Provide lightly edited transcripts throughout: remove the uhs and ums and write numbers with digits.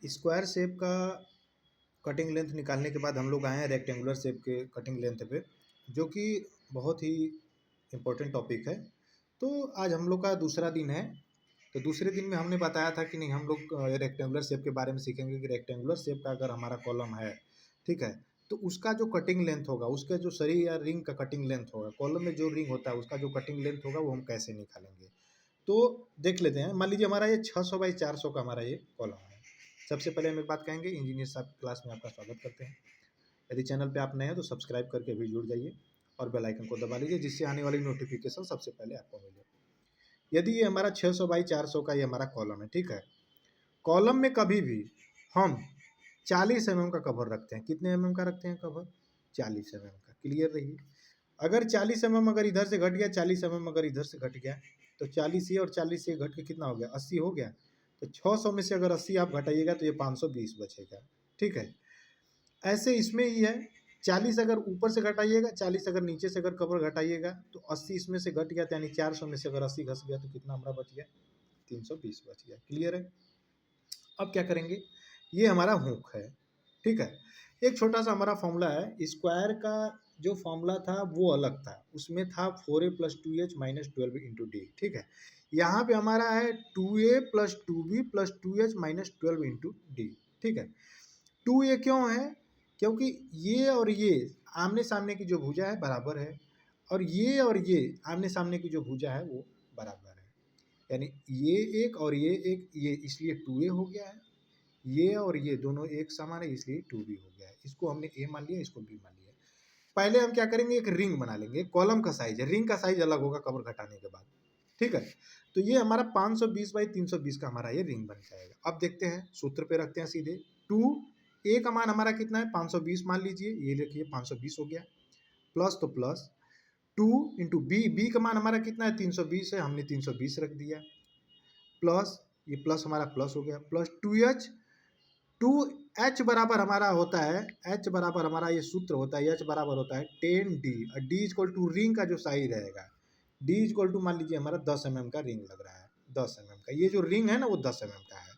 Square shape का cutting length निकालने के बाद हम लोग आए हैं रेक्टेंगुलर शेप के कटिंग लेंथ पे, जो कि बहुत ही इम्पोर्टेंट टॉपिक है। तो आज हम लोग का दूसरा दिन है। तो दूसरे दिन में हमने बताया था कि नहीं, हम लोग रेक्टेंगुलर शेप के बारे में सीखेंगे कि रेक्टेंगुलर शेप का अगर हमारा कॉलम है, ठीक है, तो उसका जो कटिंग लेंथ होगा, उसका जो सरी या रिंग का कटिंग लेंथ होगा, कॉलम में जो रिंग होता है उसका जो कटिंग लेंथ होगा वो हम कैसे निकालेंगे। तो देख लेते हैं। मान लीजिए हमारा ये 600 बाई 400 का हमारा ये कॉलम है। सबसे पहले हम एक बात कहेंगे, इंजीनियर साहब क्लास में आपका स्वागत करते हैं। यदि चैनल पे आप नए हैं तो सब्सक्राइब करके भी जुड़ जाइए और बेल आइकन को दबा लीजिए, जिससे आने वाली नोटिफिकेशन सबसे पहले आपको मिले। यदि ये हमारा 600 बाई 400 का ये हमारा कॉलम है, ठीक है, कॉलम में कभी भी हम 40 mm का कवर रखते हैं। कितने mm का रखते हैं कवर? 40 mm का। क्लियर रहिए। अगर 40 mm अगर इधर से घट गया, 40 mm अगर इधर से घट गया, तो 40 ये और 40 ये घट के कितना हो गया? 80 हो गया। तो 600 में से अगर 80 आप घटाइएगा तो ये 520 बचेगा। ठीक है, ऐसे इसमें ही है। 40 अगर ऊपर से घटाइएगा, 40 अगर नीचे से अगर कवर घटाइएगा तो 80 इसमें से घट गया, तो यानी 400 में से अगर 80 घस गया तो कितना हमारा बच गया? 320 बच गया। क्लियर है। अब क्या करेंगे, ये हमारा हुक है, ठीक है। एक छोटा सा हमारा फॉर्मूला है। स्क्वायर का जो फॉर्मूला था वो अलग था, उसमें था 4a + 2h - 12 × d, ठीक है। यहाँ पे हमारा है 2a + 2b + 2h - 12 × d, ठीक है। 2a क्यों है? क्योंकि ये और ये आमने सामने की जो भुजा है बराबर है, और ये आमने सामने की जो भुजा है वो बराबर है। यानी ये एक और ये एक, ये इसलिए 2a हो गया है। ये और ये दोनों एक समान है, इसलिए 2b हो गया है। इसको हमने a मान लिया, इसको b मान लिया। पहले हम क्या करेंगे, एक रिंग बना लेंगे। कॉलम का साइज है, रिंग का साइज अलग होगा कवर घटाने के बाद, ठीक है। तो ये हमारा 520 बाई 320 का हमारा ये रिंग बन जाएगा। अब देखते हैं, सूत्र पे रखते हैं सीधे। 2 a का मान हमारा कितना है? 520 मान लीजिए। ये देखिए 520 हो गया, प्लस तो प्लस 2 इंटू b का मान हमारा कितना है? 320 है, हमने 320 रख दिया, प्लस ये प्लस हमारा प्लस हो गया, प्लस 2h। 2h बराबर हमारा होता है, h बराबर हमारा ये सूत्र होता है, h बराबर होता है 10d। और d इक्वल टू रिंग का जो साइज रहेगा, d इक्वल टू मान लीजिए हमारा 10 mm का रिंग लग रहा है, 10 mm का ये जो रिंग है ना वो 10 mm का है।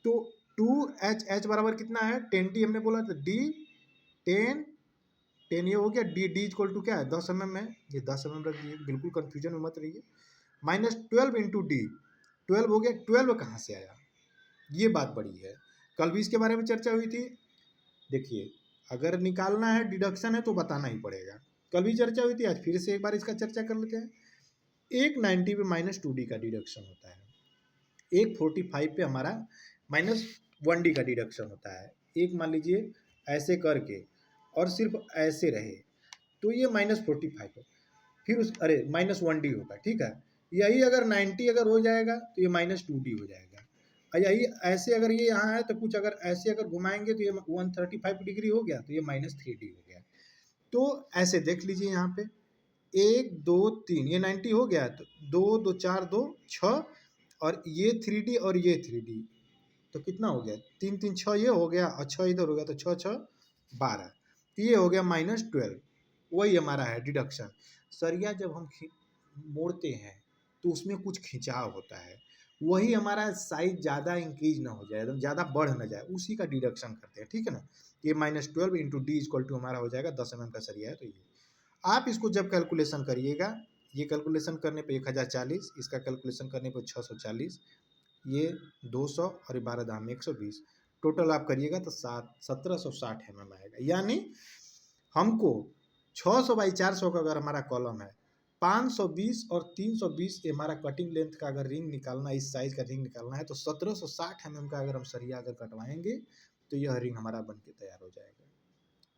तो 2h, h बराबर कितना है? 10d हमने बोला, तो d 10 10 ये हो गया, d इक्वल टू क्या है? 10 mm है, ये 10 mm रख दिए, बिल्कुल कन्फ्यूजन में मत रहिए। माइनस 12 इंटू डी, 12 हो गया। 12 कहाँ से आया? ये बात बड़ी है, कल भी इसके बारे में चर्चा हुई थी। देखिए, अगर निकालना है, डिडक्शन है, तो बताना ही पड़ेगा। कल भी चर्चा हुई थी, आज फिर से एक बार इसका चर्चा कर लेते हैं। एक 90 पे -2d का डिडक्शन होता है, एक 45 पे हमारा -1d का डिडक्शन होता है। एक मान लीजिए ऐसे करके और सिर्फ ऐसे रहे तो ये -45 है, फिर उस अरे -1d होगा, ठीक है। यही अगर 90 अगर हो जाएगा तो ये -2d हो जाएगा। और यही ऐसे अगर ये यहाँ है तो कुछ अगर ऐसे अगर घुमाएंगे तो ये 135 डिग्री हो गया, तो ये -3d हो गया। तो ऐसे देख लीजिए यहाँ पे 1 2 3, ये 90 हो गया, तो 2 2 4 2 6, और ये 3d और ये 3d, तो कितना हो गया? 3 3 6 ये हो गया, और 6 इधर हो गया, तो 6 6 12, तो ये हो गया -12। वही हमारा है डिडक्शन। सरिया जब हम मोड़ते हैं तो उसमें कुछ खिंचाव होता है, वही हमारा साइज ज़्यादा इंक्रीज ना हो जाए, एकदम ज़्यादा बढ़ ना जाए, उसी का डिडक्शन करते हैं, ठीक है ना। ये -12 इंटू डी इक्वल टू हमारा हो जाएगा 10 mm का सरिया है। तो ये आप इसको जब कैलकुलेशन करिएगा, ये कैलकुलेशन करने पे 1040, इसका कैलकुलेशन करने पे 640, ये 200 और 12 दाम 120, टोटल आप करिएगा तो 1760 mm आएगा। यानी हमको 600 बाई 400 का अगर हमारा कॉलम है, 520 और 320 हमारा कटिंग लेंथ का अगर रिंग निकालना है, इस साइज का रिंग निकालना है, तो 1760 mm का अगर हम सरिया अगर कटवाएंगे तो यह रिंग हमारा बन के तैयार हो जाएगा।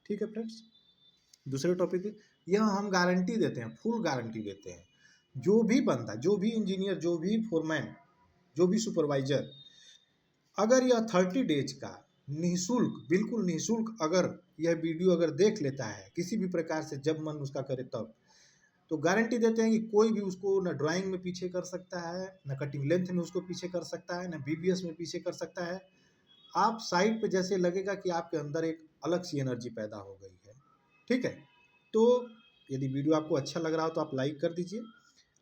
ठीक है फ्रेंड्स। दूसरे टॉपिक, यह हम गारंटी देते हैं, फुल गारंटी देते हैं। जो भी बंदा, जो भी इंजीनियर, जो भी फोरमैन, जो भी सुपरवाइजर, अगर यह 30 डेज का निःशुल्क, बिल्कुल निःशुल्क अगर यह वीडियो अगर देख लेता है किसी भी प्रकार से, जब मन उसका करे तब, तो गारंटी देते हैं कि कोई भी उसको न ड्राइंग में पीछे कर सकता है, न कटिंग लेंथ में उसको पीछे कर सकता है, न बीबीएस में पीछे कर सकता है। आप साइड पे जैसे लगेगा कि आपके अंदर एक अलग सी एनर्जी पैदा हो गई है, ठीक है। तो यदि वीडियो आपको अच्छा लग रहा हो तो आप लाइक कर दीजिए।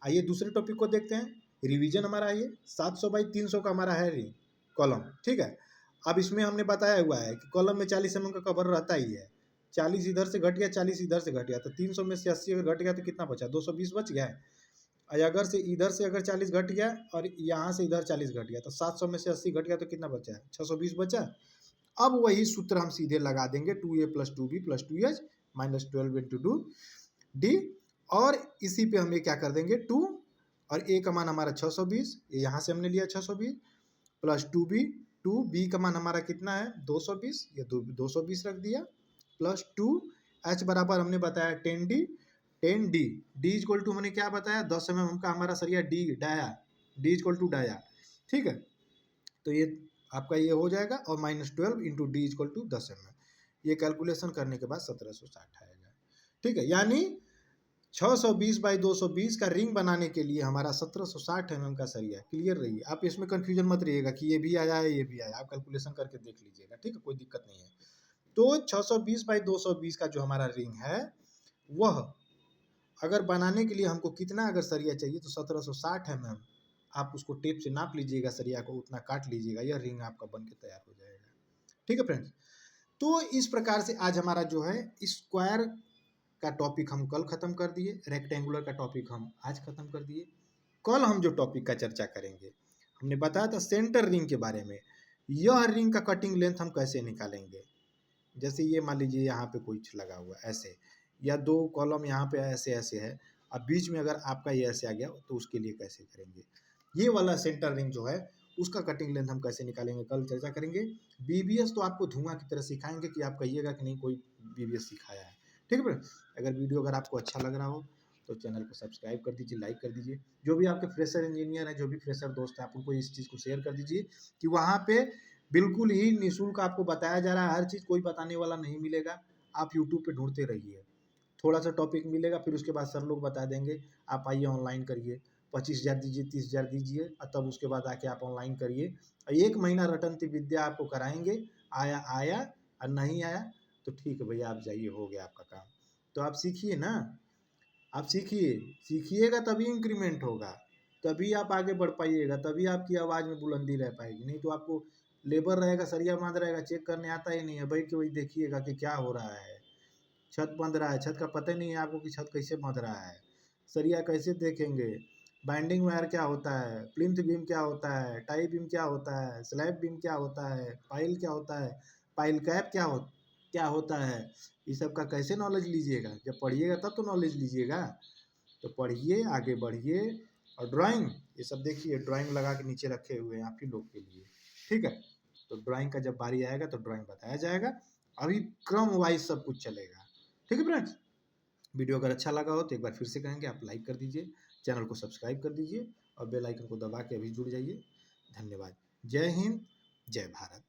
आइए दूसरे टॉपिक को देखते हैं। रिवीजन हमारा ये 700 बाई 300 का हमारा है कॉलम, ठीक है। अब इसमें हमने बताया हुआ है कि कॉलम में 40 mm का कवर रहता ही है, 40 इधर से घट गया, 40 इधर से घट गया, तो 300 में से 80 अगर घट गया तो कितना बचा, 220 बच गया है। और अगर से इधर से अगर 40 घट गया और यहाँ से इधर 40 घट गया, तो 700 में से 80 घट गया तो कितना बचा है, 620 बचा। अब वही सूत्र हम सीधे लगा देंगे, 2a + 2b + 2h - 12 × 2 d, और इसी पे हम ये क्या कर देंगे 2, और a का मान हमारा 620, ये यहाँ से हमने लिया 620, प्लस 2b, 2b का मान हमारा कितना है 220, ये 220 रख दिया, प्लस 2h बराबर हमने बताया 10d, 10d, d equal to हमने क्या बताया 10 mm का हमारा सरिया d dia, d equal to dia, ठीक है। तो ये आपका ये हो जाएगा, और -12 × d इक्वल टू 10 mm, ये कैलकुलेशन करने के बाद 1760 आएगा, ठीक है। यानी 620 बाई 220 का रिंग बनाने के लिए हमारा 1760 mm का सरिया। क्लियर रहिए, आप इसमें कंफ्यूजन मत रहिएगा कि ये भी आया है ये भी आया, आप कैलकुलेशन करके देख लीजिएगा, ठीक है, कोई दिक्कत नहीं है। तो 620 बाई 220 का जो हमारा रिंग है, वह अगर बनाने के लिए हमको कितना अगर सरिया चाहिए, तो 1760 mm आप उसको टेप से नाप लीजिएगा, सरिया को उतना काट लीजिएगा, यह रिंग आपका बन के तैयार हो जाएगा, ठीक है फ्रेंड्स। तो इस प्रकार से आज हमारा जो है स्क्वायर का टॉपिक हम कल खत्म कर दिए, रेक्टेंगुलर का टॉपिक हम आज खत्म कर दिए। कल हम जो टॉपिक का चर्चा करेंगे, हमने बताया था सेंटर रिंग के बारे में, यह रिंग का कटिंग लेंथ हम कैसे निकालेंगे। जैसे ये मान लीजिए यहाँ पे कुछ लगा हुआ ऐसे, या 2 कॉलम यहाँ पे ऐसे ऐसे है, अब बीच में अगर आपका ये ऐसे आ गया तो उसके लिए कैसे करेंगे, ये वाला सेंटर रिंग जो है उसका कटिंग लेंथ हम कैसे निकालेंगे, कल चर्चा करेंगे। बीबीएस तो आपको धुआं की तरह सिखाएंगे कि आप कहिएगा कि नहीं कोई बीबीएस सिखाया है, ठीक है। अगर वीडियो अगर आपको अच्छा लग रहा हो तो चैनल को सब्सक्राइब कर दीजिए, लाइक कर दीजिए। जो भी आपके फ्रेशर इंजीनियर हैं, जो भी फ्रेशर दोस्त हैं, आप उनको इस चीज़ को शेयर कर दीजिए कि वहाँ पे बिल्कुल ही निःशुल्क आपको बताया जा रहा है, हर चीज़, कोई बताने वाला नहीं मिलेगा। आप यूट्यूब पे ढूंढते रहिए, थोड़ा सा टॉपिक मिलेगा, फिर उसके बाद सर लोग बता देंगे, आप आइए ऑनलाइन करिए, 25,000 दीजिए, 30,000 दीजिए, और तब उसके बाद आके आप ऑनलाइन करिए, 1 महीना रटंती विद्या आपको कराएंगे, आया आया और नहीं आया तो ठीक है भैया, आप जाइए, हो गया आपका काम। तो आप सीखिए ना, आप सीखिए, सीखिएगा तभी इंक्रीमेंट होगा, तभी आप आगे बढ़ पाइएगा, तभी आपकी आवाज़ में बुलंदी रह पाएगी। नहीं तो आपको लेबर रहेगा, सरिया बांध रहेगा, चेक करने आता ही नहीं है, बैठ के वही देखिएगा कि क्या हो रहा है, छत बंध रहा है, छत का पता ही नहीं है आपको कि छत कैसे बंध रहा है, सरिया कैसे देखेंगे, बाइंडिंग वायर क्या होता है, प्लिंथ बीम क्या होता है, टाई बीम क्या होता है, स्लैब बीम क्या होता है, पाइल क्या होता है, पाइल कैप क्या होता है, ये सब का कैसे नॉलेज लीजिएगा, जब पढ़िएगा तब तो नॉलेज लीजिएगा। तो पढ़िए, आगे बढ़िए, और ड्राइंग ये सब देखिए, ड्राइंग लगा के नीचे रखे हुए हैं आप ही लोग के लिए, ठीक है। तो ड्राइंग का जब बारी आएगा तो ड्राइंग बताया जाएगा, अभी क्रम वाइज सब कुछ चलेगा, ठीक है फ्रेंड्स। वीडियो अगर अच्छा लगा हो तो एक बार फिर से कहेंगे, आप लाइक कर दीजिए, चैनल को सब्सक्राइब कर दीजिए, और बेल आइकन को दबा के अभी जुड़ जाइए। धन्यवाद। जय हिंद, जय भारत।